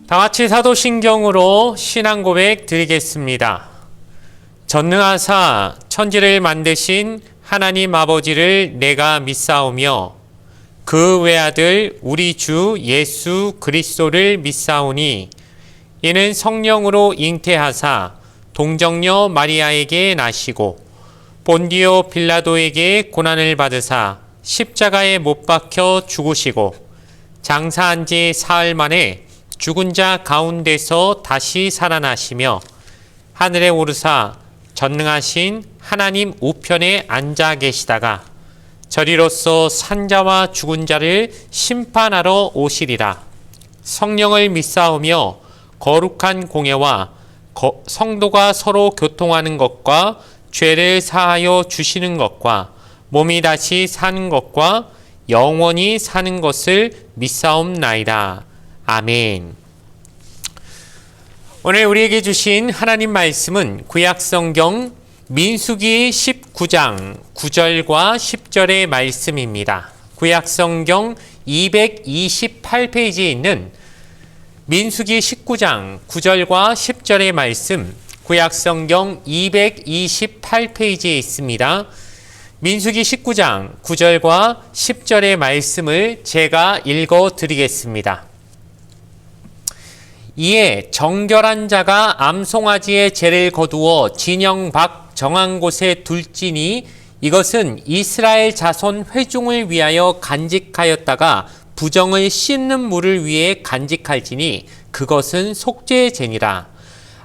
다같이 사도신경으로 신앙고백 드리겠습니다. 전능하사 천지를 만드신 하나님 아버지를 내가 믿사오며 그 외아들 우리 주 예수 그리스도를 믿사오니 이는 성령으로 잉태하사 동정녀 마리아에게 나시고 본디오 빌라도에게 고난을 받으사 십자가에 못 박혀 죽으시고 장사한 지 사흘 만에 죽은 자 가운데서 다시 살아나시며 하늘에 오르사 전능하신 하나님 우편에 앉아 계시다가 저리로서 산자와 죽은 자를 심판하러 오시리라. 성령을 믿사오며 거룩한 공예와 성도가 서로 교통하는 것과 죄를 사하여 주시는 것과 몸이 다시 사는 것과 영원히 사는 것을 믿사옵나이다. 아멘. 오늘 우리에게 주신 하나님 말씀은 구약성경 민수기 19장 9절과 10절의 말씀입니다. 구약성경 228페이지에 있는 민수기 19장 9절과 10절의 말씀, 구약성경 228페이지에 있습니다. 민수기 19장 9절과 10절의 말씀을 제가 읽어 드리겠습니다. 이에 정결한 자가 암송아지의 죄를 거두어 진영 밖 정한 곳에 둘지니 이것은 이스라엘 자손 회중을 위하여 간직하였다가 부정을 씻는 물을 위해 간직할지니 그것은 속죄의 죄니라.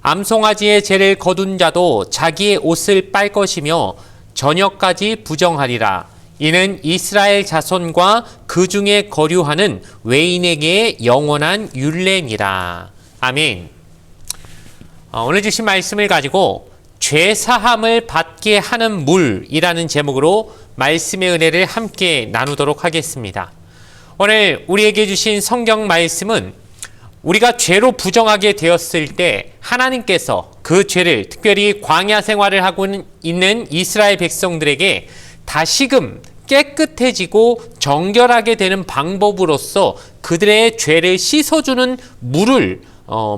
암송아지의 죄를 거둔 자도 자기의 옷을 빨 것이며 저녁까지 부정하리라. 이는 이스라엘 자손과 그 중에 거류하는 외인에게 영원한 율례니라. 아멘. 오늘 주신 말씀을 가지고 죄사함을 받게 하는 물이라는 제목으로 말씀의 은혜를 함께 나누도록 하겠습니다. 오늘 우리에게 주신 성경 말씀은 우리가 죄로 부정하게 되었을 때 하나님께서 그 죄를, 특별히 광야 생활을 하고 있는 이스라엘 백성들에게 다시금 깨끗해지고 정결하게 되는 방법으로서 그들의 죄를 씻어주는 물을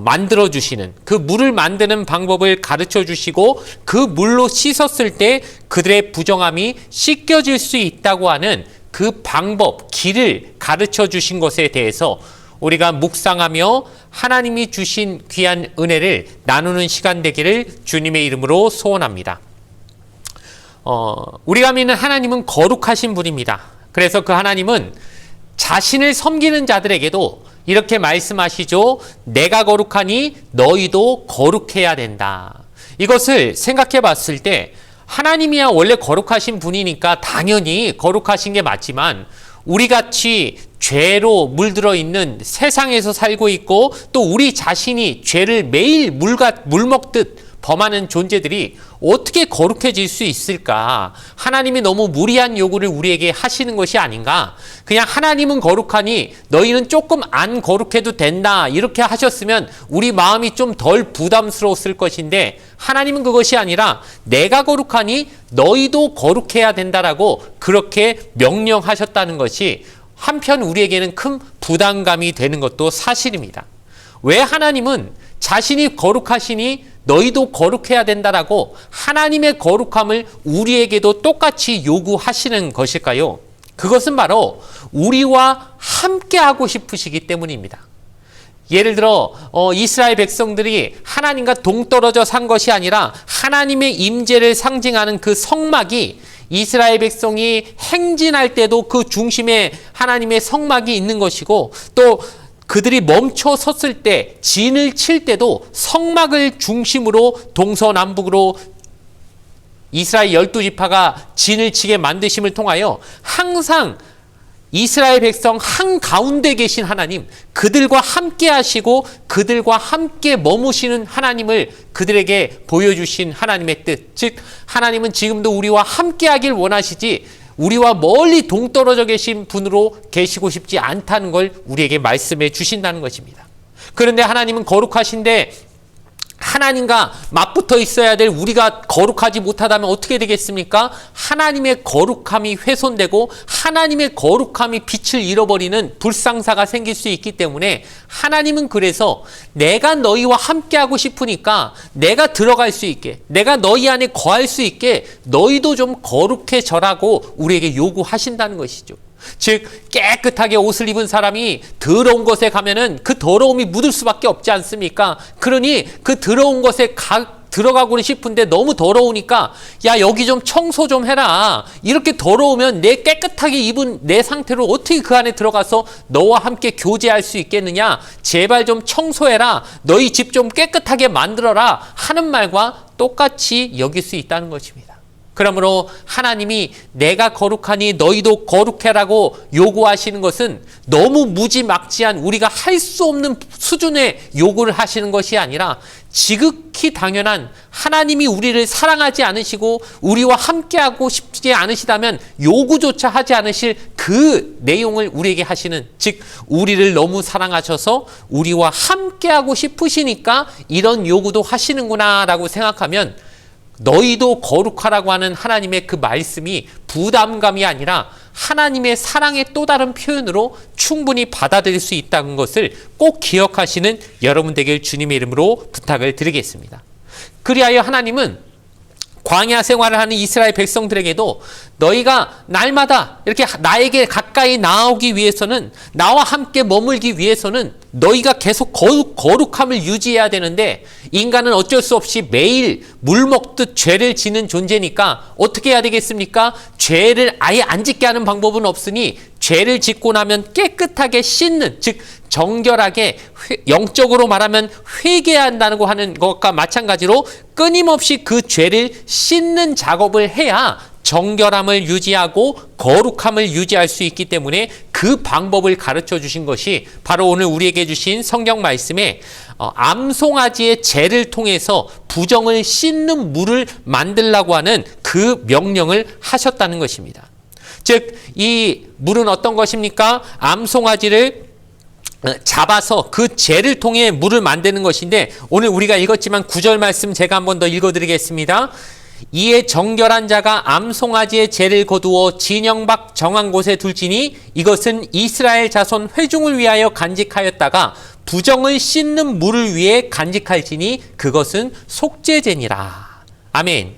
만들어 주시는, 그 물을 만드는 방법을 가르쳐 주시고 그 물로 씻었을 때 그들의 부정함이 씻겨질 수 있다고 하는 그 방법, 길을 가르쳐 주신 것에 대해서 우리가 묵상하며 하나님이 주신 귀한 은혜를 나누는 시간 되기를 주님의 이름으로 소원합니다. 우리가 믿는 하나님은 거룩하신 분입니다. 그래서 그 하나님은 자신을 섬기는 자들에게도 이렇게 말씀하시죠. 내가 거룩하니 너희도 거룩해야 된다. 이것을 생각해 봤을 때 하나님이야 원래 거룩하신 분이니까 당연히 거룩하신 게 맞지만 우리같이 죄로 물들어 있는 세상에서 살고 있고 또 우리 자신이 죄를 매일 물 먹듯 범하는 존재들이 어떻게 거룩해질 수 있을까? 하나님이 너무 무리한 요구를 우리에게 하시는 것이 아닌가? 그냥 하나님은 거룩하니 너희는 조금 안 거룩해도 된다 이렇게 하셨으면 우리 마음이 좀 덜 부담스러웠을 것인데 하나님은 그것이 아니라 내가 거룩하니 너희도 거룩해야 된다라고 그렇게 명령하셨다는 것이 한편 우리에게는 큰 부담감이 되는 것도 사실입니다. 왜 하나님은 자신이 거룩하시니 너희도 거룩해야 된다라고 하나님의 거룩함을 우리에게도 똑같이 요구하시는 것일까요? 그것은 바로 우리와 함께하고 싶으시기 때문입니다. 예를 들어 이스라엘 백성들이 하나님과 동떨어져 산 것이 아니라 하나님의 임재를 상징하는 그 성막이 이스라엘 백성이 행진할 때도 그 중심에 하나님의 성막이 있는 것이고 또 그들이 멈춰 섰을 때 진을 칠 때도 성막을 중심으로 동서남북으로 이스라엘 12지파가 진을 치게 만드심을 통하여 항상 이스라엘 백성 한가운데 계신 하나님, 그들과 함께 하시고 그들과 함께 머무시는 하나님을 그들에게 보여주신 하나님의 뜻, 즉 하나님은 지금도 우리와 함께 하길 원하시지 우리와 멀리 동떨어져 계신 분으로 계시고 싶지 않다는 걸 우리에게 말씀해 주신다는 것입니다. 그런데 하나님은 거룩하신데 하나님과 맞붙어 있어야 될 우리가 거룩하지 못하다면 어떻게 되겠습니까? 하나님의 거룩함이 훼손되고 하나님의 거룩함이 빛을 잃어버리는 불상사가 생길 수 있기 때문에 하나님은 그래서 내가 너희와 함께하고 싶으니까 내가 들어갈 수 있게, 내가 너희 안에 거할 수 있게 너희도 좀 거룩해져라고 우리에게 요구하신다는 것이죠. 즉 깨끗하게 옷을 입은 사람이 더러운 곳에 가면은 그 더러움이 묻을 수밖에 없지 않습니까? 그러니 그 더러운 곳에 들어가고는 싶은데 너무 더러우니까 야 여기 좀 청소 좀 해라. 이렇게 더러우면 내 깨끗하게 입은 내 상태로 어떻게 그 안에 들어가서 너와 함께 교제할 수 있겠느냐. 제발 좀 청소해라. 너희 집 좀 깨끗하게 만들어라 하는 말과 똑같이 여길 수 있다는 것입니다. 그러므로 하나님이 내가 거룩하니 너희도 거룩해라고 요구하시는 것은 너무 무지막지한 우리가 할 수 없는 수준의 요구를 하시는 것이 아니라 지극히 당연한 하나님이 우리를 사랑하지 않으시고 우리와 함께하고 싶지 않으시다면 요구조차 하지 않으실 그 내용을 우리에게 하시는, 즉 우리를 너무 사랑하셔서 우리와 함께하고 싶으시니까 이런 요구도 하시는구나 라고 생각하면 너희도 거룩하라고 하는 하나님의 그 말씀이 부담감이 아니라 하나님의 사랑의 또 다른 표현으로 충분히 받아들일 수 있다는 것을 꼭 기억하시는 여러분 되길 주님의 이름으로 부탁을 드리겠습니다. 그리하여 하나님은 광야 생활을 하는 이스라엘 백성들에게도 너희가 날마다 이렇게 나에게 가까이 나오기 위해서는, 나와 함께 머물기 위해서는 너희가 계속 거룩함을 유지해야 되는데 인간은 어쩔 수 없이 매일 물 먹듯 죄를 지는 존재니까 어떻게 해야 되겠습니까? 죄를 아예 안 짓게 하는 방법은 없으니 죄를 짓고 나면 깨끗하게 씻는, 즉 정결하게 영적으로 말하면 회개한다고 하는 것과 마찬가지로 끊임없이 그 죄를 씻는 작업을 해야 정결함을 유지하고 거룩함을 유지할 수 있기 때문에 그 방법을 가르쳐 주신 것이 바로 오늘 우리에게 주신 성경 말씀에 암송아지의 재를 통해서 부정을 씻는 물을 만들라고 하는 그 명령을 하셨다는 것입니다. 즉 이 물은 어떤 것입니까? 암송아지를 잡아서 그 재를 통해 물을 만드는 것인데 오늘 우리가 읽었지만 9절 말씀 제가 한 번 더 읽어드리겠습니다. 이에 정결한 자가 암송아지의 재를 거두어 진영 밖 정한 곳에 둘지니 이것은 이스라엘 자손 회중을 위하여 간직하였다가 부정을 씻는 물을 위해 간직할지니 그것은 속죄제니라. 아멘.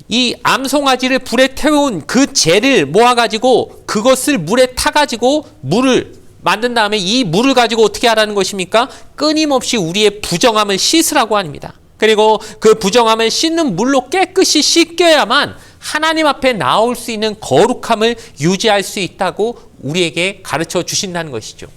이 암송아지를 불에 태운 그 재를 모아가지고 그것을 물에 타가지고 물을 만든 다음에 이 물을 가지고 어떻게 하라는 것입니까? 끊임없이 우리의 부정함을 씻으라고 합니다. 그리고 그 부정함을 씻는 물로 깨끗이 씻겨야만 하나님 앞에 나올 수 있는 거룩함을 유지할 수 있다고 우리에게 가르쳐 주신다는 것이죠.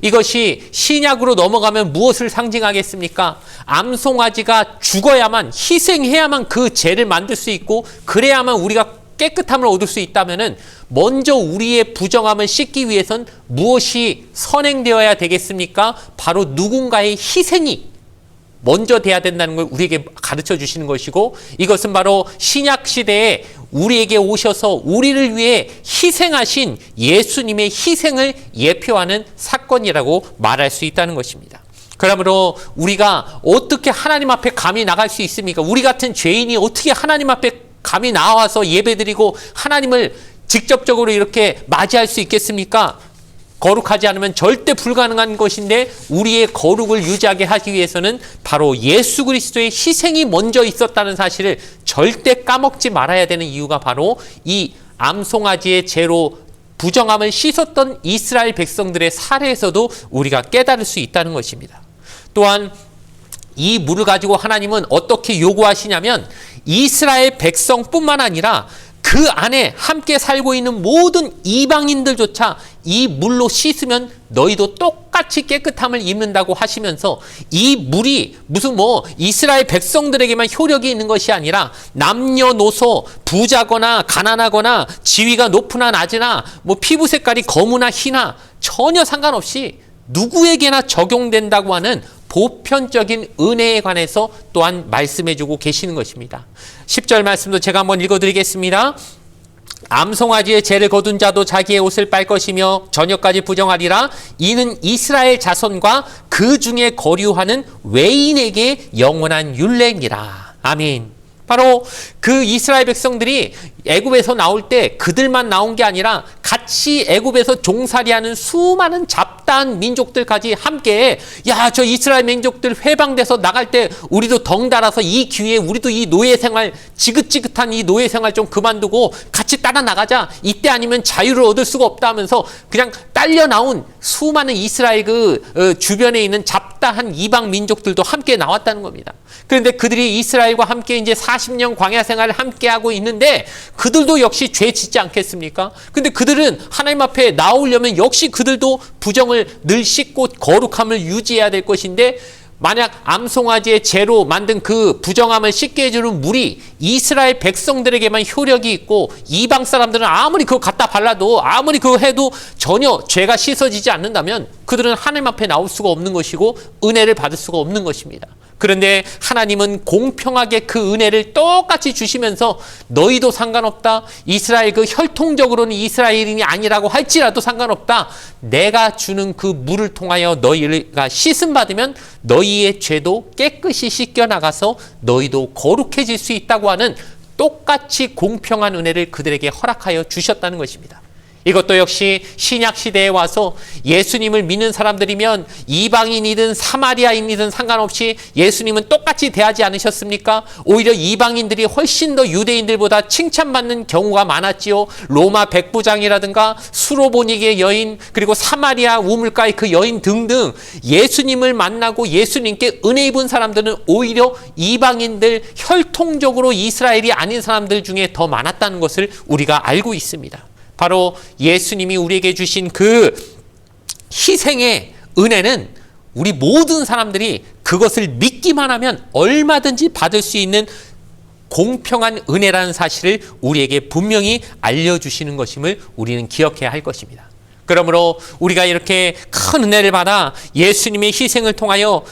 이것이 신약으로 넘어가면 무엇을 상징하겠습니까? 암송아지가 죽어야만, 희생해야만 그 죄를 만들 수 있고 그래야만 우리가 깨끗함을 얻을 수 있다면은 먼저 우리의 부정함을 씻기 위해선 무엇이 선행되어야 되겠습니까? 바로 누군가의 희생이 먼저 돼야 된다는 걸 우리에게 가르쳐 주시는 것이고 이것은 바로 신약 시대에 우리에게 오셔서 우리를 위해 희생하신 예수님의 희생을 예표하는 사건이라고 말할 수 있다는 것입니다. 그러므로 우리가 어떻게 하나님 앞에 감히 나갈 수 있습니까? 우리 같은 죄인이 어떻게 하나님 앞에 감히 나와서 예배드리고 하나님을 직접적으로 이렇게 맞이할 수 있겠습니까? 거룩하지 않으면 절대 불가능한 것인데 우리의 거룩을 유지하게 하기 위해서는 바로 예수 그리스도의 희생이 먼저 있었다는 사실을 절대 까먹지 말아야 되는 이유가 바로 이 암송아지의 재로 부정함을 씻었던 이스라엘 백성들의 사례에서도 우리가 깨달을 수 있다는 것입니다. 또한 이 물을 가지고 하나님은 어떻게 요구하시냐면 이스라엘 백성뿐만 아니라 그 안에 함께 살고 있는 모든 이방인들조차 이 물로 씻으면 너희도 똑같이 깨끗함을 입는다고 하시면서 이 물이 무슨 이스라엘 백성들에게만 효력이 있는 것이 아니라 남녀노소 부자거나 가난하거나 지위가 높으나 낮으나 피부 색깔이 검으나 희나 전혀 상관없이 누구에게나 적용된다고 하는 보편적인 은혜에 관해서 또한 말씀해주고 계시는 것입니다. 10절 말씀도 제가 한번 읽어드리겠습니다. 암송아지의 죄를 거둔 자도 자기의 옷을 빨 것이며 저녁까지 부정하리라. 이는 이스라엘 자손과 그 중에 거류하는 외인에게 영원한 율례니라. 아멘. 바로 그 이스라엘 백성들이 애굽에서 나올 때 그들만 나온 게 아니라 같이 애굽에서 종살이하는 수많은 잡다한 민족들까지 함께, 야, 저 이스라엘 민족들 회방돼서 나갈 때 우리도 덩달아서 이 기회에 우리도 이 노예 생활, 지긋지긋한 이 노예 생활 좀 그만두고 같이 따라 나가자. 이때 아니면 자유를 얻을 수가 없다 하면서 그냥 딸려 나온 수많은 이스라엘 주변에 있는 잡다한 이방 민족들도 함께 나왔다는 겁니다. 그런데 그들이 이스라엘과 함께 이제 40년 광야 생활을 함께 하고 있는데 그들도 역시 죄 짓지 않겠습니까? 근데 그들은 하나님 앞에 나오려면 역시 그들도 부정을 늘 씻고 거룩함을 유지해야 될 것인데, 만약 암송아지의 재로 만든 그 부정함을 씻게 해주는 물이 이스라엘 백성들에게만 효력이 있고 이방 사람들은 아무리 그거 갖다 발라도 아무리 그거 해도 전혀 죄가 씻어지지 않는다면 그들은 하나님 앞에 나올 수가 없는 것이고 은혜를 받을 수가 없는 것입니다. 그런데 하나님은 공평하게 그 은혜를 똑같이 주시면서 너희도 상관없다. 이스라엘 그 혈통적으로는 이스라엘인이 아니라고 할지라도 상관없다. 내가 주는 그 물을 통하여 너희가 씻음 받으면 너희의 죄도 깨끗이 씻겨나가서 너희도 거룩해질 수 있다고 하는 똑같이 공평한 은혜를 그들에게 허락하여 주셨다는 것입니다. 이것도 역시 신약 시대에 와서 예수님을 믿는 사람들이면 이방인이든 사마리아인이든 상관없이 예수님은 똑같이 대하지 않으셨습니까? 오히려 이방인들이 훨씬 더 유대인들보다 칭찬받는 경우가 많았지요. 로마 백부장이라든가 수로보니게 여인, 그리고 사마리아 우물가의 그 여인 등등 예수님을 만나고 예수님께 은혜 입은 사람들은 오히려 이방인들, 혈통적으로 이스라엘이 아닌 사람들 중에 더 많았다는 것을 우리가 알고 있습니다. 바로 예수님이 우리에게 주신 그 희생의 은혜는 우리 모든 사람들이 그것을 믿기만 하면 얼마든지 받을 수 있는 공평한 은혜라는 사실을 우리에게 분명히 알려주시는 것임을 우리는 기억해야 할 것입니다. 그러므로 우리가 이렇게 큰 은혜를 받아 예수님의 희생을 통하여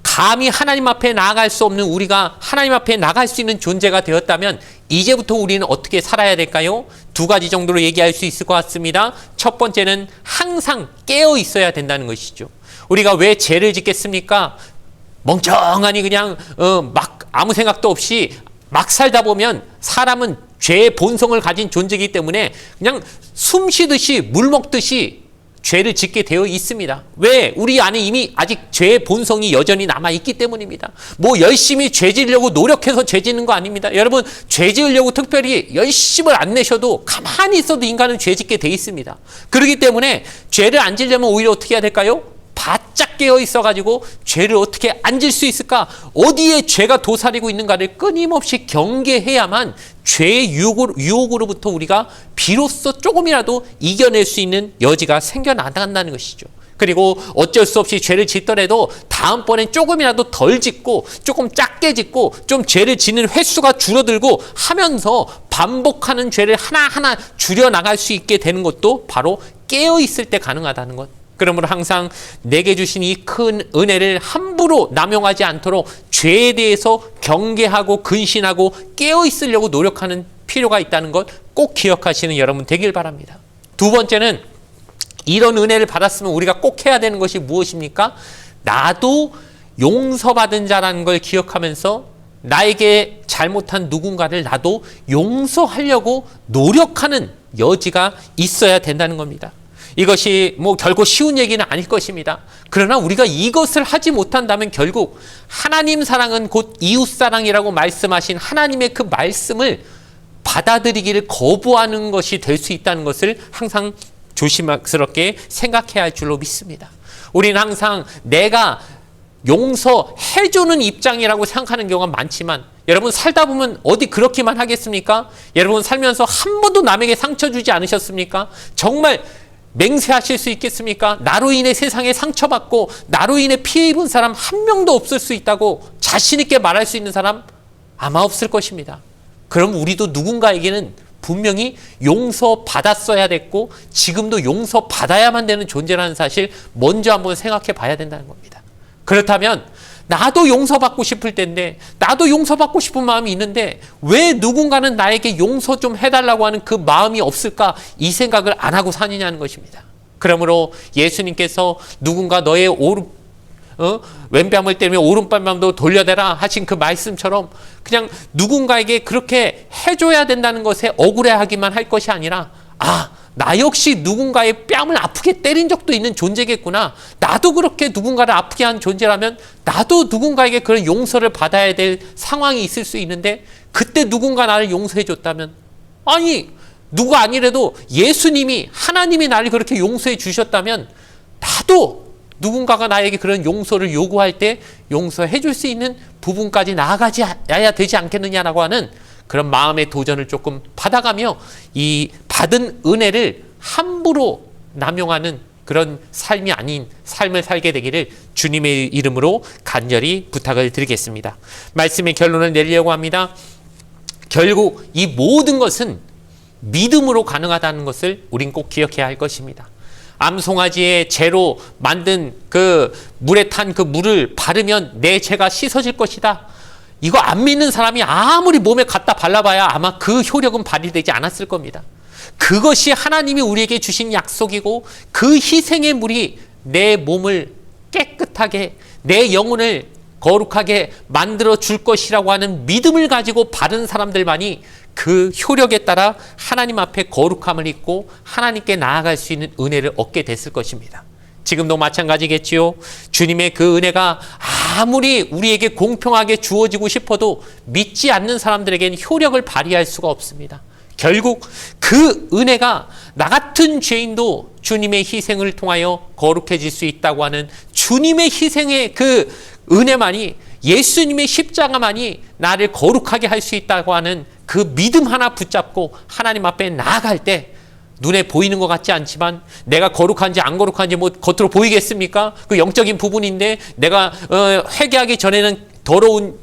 감히 하나님 앞에 나아갈 수 없는 우리가 하나님 앞에 나갈 수 있는 존재가 되었다면 이제부터 우리는 어떻게 살아야 될까요? 두 가지 정도로 얘기할 수 있을 것 같습니다. 첫 번째는 항상 깨어 있어야 된다는 것이죠. 우리가 왜 죄를 짓겠습니까? 멍청하니 그냥 막 아무 생각도 없이 막 살다 보면 사람은 죄의 본성을 가진 존재이기 때문에 그냥 숨 쉬듯이 물 먹듯이 죄를 짓게 되어 있습니다. 왜? 우리 안에 이미 아직 죄의 본성이 여전히 남아있기 때문입니다. 뭐 열심히 죄 지으려고 노력해서 죄 짓는 거 아닙니다. 여러분, 죄 지으려고 특별히 열심을 안 내셔도 가만히 있어도 인간은 죄 짓게 돼 있습니다. 그렇기 때문에 죄를 안 지려면 오히려 어떻게 해야 될까요? 바짝 깨어 있어가지고 죄를 어떻게 안 질 수 있을까? 어디에 죄가 도사리고 있는가를 끊임없이 경계해야만 죄의 유혹으로부터 우리가 비로소 조금이라도 이겨낼 수 있는 여지가 생겨나간다는 것이죠. 그리고 어쩔 수 없이 죄를 짓더라도 다음번엔 조금이라도 덜 짓고 조금 작게 짓고 좀 죄를 짓는 횟수가 줄어들고 하면서 반복하는 죄를 하나하나 줄여나갈 수 있게 되는 것도 바로 깨어있을 때 가능하다는 것. 그러므로 항상 내게 주신 이 큰 은혜를 함부로 남용하지 않도록 죄에 대해서 경계하고 근신하고 깨어있으려고 노력하는 필요가 있다는 것 꼭 기억하시는 여러분 되길 바랍니다. 두 번째는 이런 은혜를 받았으면 우리가 꼭 해야 되는 것이 무엇입니까? 나도 용서받은 자라는 걸 기억하면서 나에게 잘못한 누군가를 나도 용서하려고 노력하는 여지가 있어야 된다는 겁니다. 이것이 뭐 결코 쉬운 얘기는 아닐 것입니다. 그러나 우리가 이것을 하지 못한다면 결국 하나님 사랑은 곧 이웃 사랑이라고 말씀하신 하나님의 그 말씀을 받아들이기를 거부하는 것이 될 수 있다는 것을 항상 조심스럽게 생각해야 할 줄로 믿습니다. 우리는 항상 내가 용서해주는 입장이라고 생각하는 경우가 많지만 여러분 살다 보면 어디 그렇게만 하겠습니까? 여러분 살면서 한 번도 남에게 상처 주지 않으셨습니까? 정말 맹세하실 수 있겠습니까? 나로 인해 세상에 상처받고 나로 인해 피해 입은 사람 한 명도 없을 수 있다고 자신 있게 말할 수 있는 사람 아마 없을 것입니다. 그럼 우리도 누군가에게는 분명히 용서받았어야 됐고 지금도 용서받아야만 되는 존재라는 사실 먼저 한번 생각해 봐야 된다는 겁니다. 그렇다면 나도 용서받고 싶을 텐데, 나도 용서받고 싶은 마음이 있는데 왜 누군가는 나에게 용서 좀 해달라고 하는 그 마음이 없을까? 이 생각을 안 하고 사느냐는 것입니다. 그러므로 예수님께서 누군가 너의 왼뺨을 때리면 오른뺨도 돌려대라 하신 그 말씀처럼 그냥 누군가에게 그렇게 해줘야 된다는 것에 억울해하기만 할 것이 아니라, 나 역시 누군가의 뺨을 아프게 때린 적도 있는 존재겠구나. 나도 그렇게 누군가를 아프게 한 존재라면 나도 누군가에게 그런 용서를 받아야 될 상황이 있을 수 있는데, 그때 누군가 나를 용서해 줬다면, 아니 누가 아니래도 예수님이, 하나님이 나를 그렇게 용서해 주셨다면 나도 누군가가 나에게 그런 용서를 요구할 때 용서해 줄 수 있는 부분까지 나아가야 되지 않겠느냐라고 하는 그런 마음의 도전을 조금 받아가며 이 받은 은혜를 함부로 남용하는 그런 삶이 아닌 삶을 살게 되기를 주님의 이름으로 간절히 부탁을 드리겠습니다. 말씀의 결론을 내리려고 합니다. 결국 이 모든 것은 믿음으로 가능하다는 것을 우린 꼭 기억해야 할 것입니다. 암송아지의 재로 만든 그 물에 탄 그 물을 바르면 내 죄가 씻어질 것이다. 이거 안 믿는 사람이 아무리 몸에 갖다 발라봐야 아마 그 효력은 발휘되지 않았을 겁니다. 그것이 하나님이 우리에게 주신 약속이고, 그 희생의 물이 내 몸을 깨끗하게, 내 영혼을 거룩하게 만들어 줄 것이라고 하는 믿음을 가지고 바른 사람들만이 그 효력에 따라 하나님 앞에 거룩함을 입고 하나님께 나아갈 수 있는 은혜를 얻게 됐을 것입니다. 지금도 마찬가지겠지요. 주님의 그 은혜가 아무리 우리에게 공평하게 주어지고 싶어도 믿지 않는 사람들에게는 효력을 발휘할 수가 없습니다. 결국 그 은혜가 나 같은 죄인도 주님의 희생을 통하여 거룩해질 수 있다고 하는 주님의 희생의 그 은혜만이, 예수님의 십자가만이 나를 거룩하게 할 수 있다고 하는 그 믿음 하나 붙잡고 하나님 앞에 나아갈 때, 눈에 보이는 것 같지 않지만 내가 거룩한지 안 거룩한지 뭐 겉으로 보이겠습니까? 그 영적인 부분인데, 내가 회개하기 전에는 더러운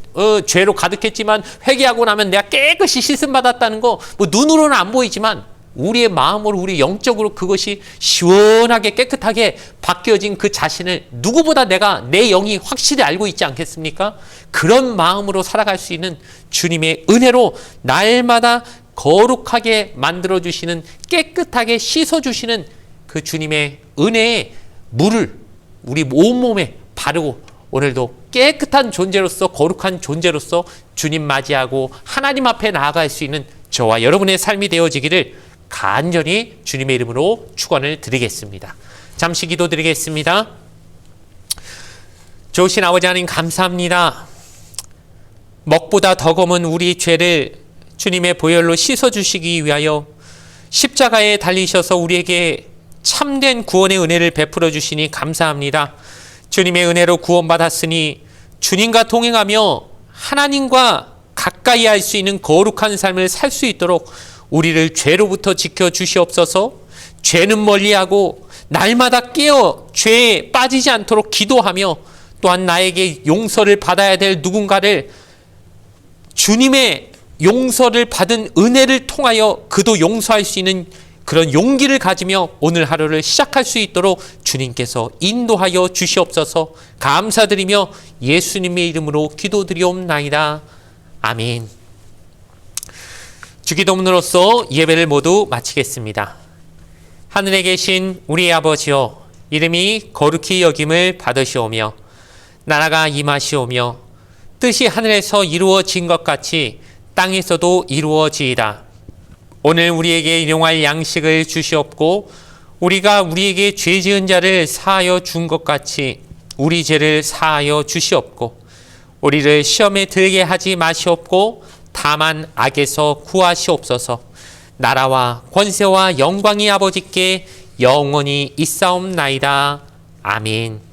죄로 가득했지만 회개하고 나면 내가 깨끗이 씻음 받았다는 거 뭐 눈으로는 안 보이지만 우리의 마음으로, 우리 영적으로 그것이 시원하게 깨끗하게 바뀌어진 그 자신을 누구보다 내 영이 확실히 알고 있지 않겠습니까? 그런 마음으로 살아갈 수 있는 주님의 은혜로 날마다 거룩하게 만들어주시는, 깨끗하게 씻어주시는 그 주님의 은혜의 물을 우리 온몸에 바르고 오늘도 깨끗한 존재로서, 거룩한 존재로서 주님 맞이하고 하나님 앞에 나아갈 수 있는 저와 여러분의 삶이 되어지기를 간절히 주님의 이름으로 축원을 드리겠습니다. 잠시 기도드리겠습니다. 좋으신 아버지 하나님, 감사합니다. 먹보다 더 검은 우리 죄를 주님의 보혈로 씻어주시기 위하여 십자가에 달리셔서 우리에게 참된 구원의 은혜를 베풀어 주시니 감사합니다. 주님의 은혜로 구원받았으니 주님과 동행하며 하나님과 가까이 할 수 있는 거룩한 삶을 살 수 있도록 우리를 죄로부터 지켜주시옵소서. 죄는 멀리하고 날마다 깨어 죄에 빠지지 않도록 기도하며, 또한 나에게 용서를 받아야 될 누군가를 주님의 용서를 받은 은혜를 통하여 그도 용서할 수 있는 그런 용기를 가지며 오늘 하루를 시작할 수 있도록 주님께서 인도하여 주시옵소서. 감사드리며 예수님의 이름으로 기도드리옵나이다. 아멘. 주기도문으로서 예배를 모두 마치겠습니다. 하늘에 계신 우리 아버지여, 이름이 거룩히 여김을 받으시오며 나라가 임하시오며 뜻이 하늘에서 이루어진 것 같이 땅에서도 이루어지이다. 오늘 우리에게 일용할 양식을 주시옵고 우리가 우리에게 죄 지은 자를 사하여 준 것 같이 우리 죄를 사하여 주시옵고 우리를 시험에 들게 하지 마시옵고 다만 악에서 구하시옵소서. 나라와 권세와 영광이 아버지께 영원히 있사옵나이다. 아멘.